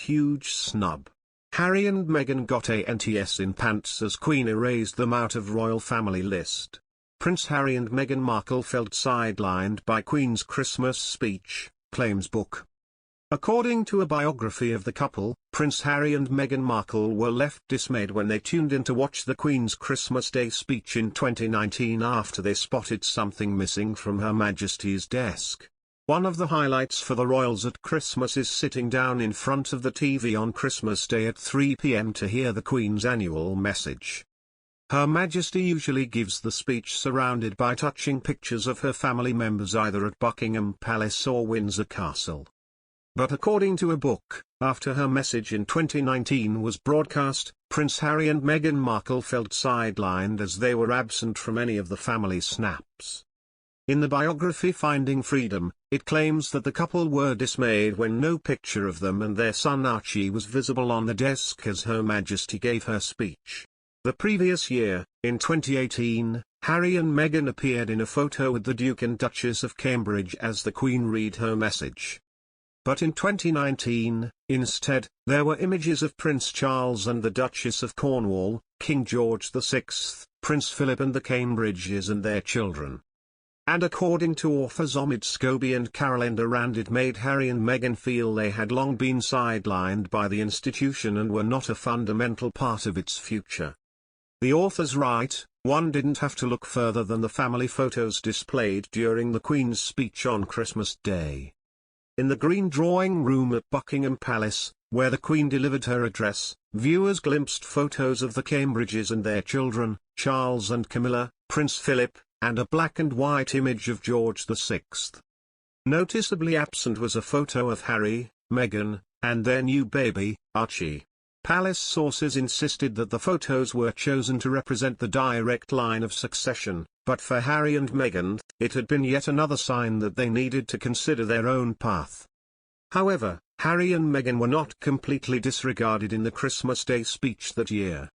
huge snub. Harry and Meghan got ANTS in pants as Queen erased them out of royal family list. Prince Harry and Meghan Markle felt sidelined by Queen's Christmas speech, claims book. According to a biography of the couple, Prince Harry and Meghan Markle were left dismayed when they tuned in to watch the Queen's Christmas Day speech in 2019 after they spotted something missing from Her Majesty's desk. One of the highlights for the royals at Christmas is sitting down in front of the TV on Christmas Day at 3 p.m. to hear the Queen's annual message. Her Majesty usually gives the speech surrounded by touching pictures of her family members either at Buckingham Palace or Windsor Castle. But according to a book, after her message in 2019 was broadcast, Prince Harry and Meghan Markle felt sidelined as they were absent from any of the family snaps. In the biography Finding Freedom, it claims that the couple were dismayed when no picture of them and their son Archie was visible on the desk as Her Majesty gave her speech. The previous year, in 2018, Harry and Meghan appeared in a photo with the Duke and Duchess of Cambridge as the Queen read her message. But in 2019, instead, there were images of Prince Charles and the Duchess of Cornwall, King George VI, Prince Philip and the Cambridges and their children. And according to authors Omid Scobie and Carolyn Durand, it made Harry and Meghan feel they had long been sidelined by the institution and were not a fundamental part of its future. The authors write, one didn't have to look further than the family photos displayed during the Queen's speech on Christmas Day. In the Green Drawing Room at Buckingham Palace, where the Queen delivered her address, viewers glimpsed photos of the Cambridges and their children, Charles and Camilla, Prince Philip, and a black and white image of George VI. Noticeably absent was a photo of Harry, Meghan, and their new baby, Archie. Palace sources insisted that the photos were chosen to represent the direct line of succession, but for Harry and Meghan, it had been yet another sign that they needed to consider their own path. However, Harry and Meghan were not completely disregarded in the Christmas Day speech that year.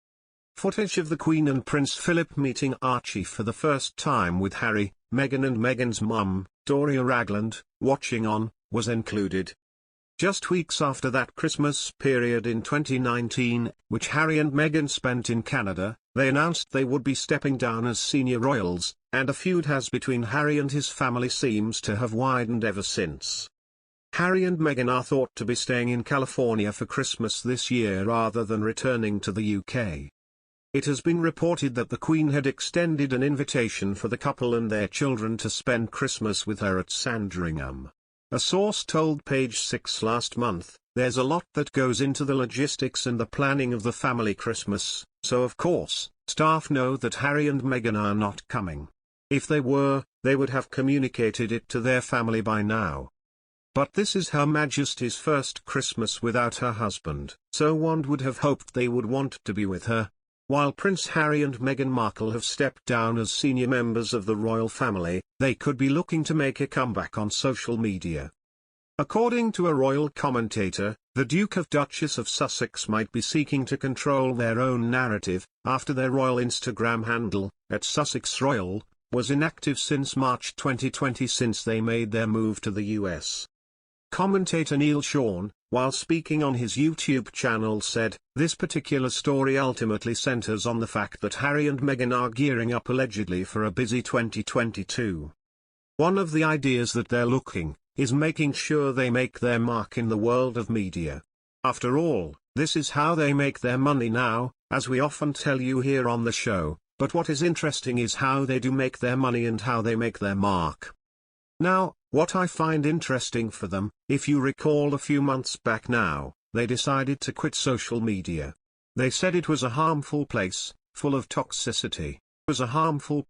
Footage of the Queen and Prince Philip meeting Archie for the first time with Harry, Meghan and Meghan's mum, Doria Ragland, watching on, was included. Just weeks after that Christmas period in 2019, which Harry and Meghan spent in Canada, they announced they would be stepping down as senior royals, and a feud has between Harry and his family seems to have widened ever since. Harry and Meghan are thought to be staying in California for Christmas this year rather than returning to the UK. It has been reported that the Queen had extended an invitation for the couple and their children to spend Christmas with her at Sandringham. A source told Page 6 last month, there's a lot that goes into the logistics and the planning of the family Christmas, so of course, staff know that Harry and Meghan are not coming. If they were, they would have communicated it to their family by now. But this is Her Majesty's first Christmas without her husband, so one would have hoped they would want to be with her. While Prince Harry and Meghan Markle have stepped down as senior members of the royal family, they could be looking to make a comeback on social media. According to a royal commentator, the Duke and Duchess of Sussex might be seeking to control their own narrative, after their royal Instagram handle, @SussexRoyal, was inactive since March 2020 since they made their move to the US. Commentator Neil Sean, while speaking on his YouTube channel, said, "This particular story ultimately centers on the fact that Harry and Meghan are gearing up allegedly for a busy 2022. One of the ideas that they're looking is making sure they make their mark in the world of media. After all, this is how they make their money now, as we often tell you here on the show, but what is interesting is how they do make their money and how they make their mark." Now, what I find interesting for them, if you recall a few months back now, they decided to quit social media. They said it was a harmful place, full of toxicity. It was a harmful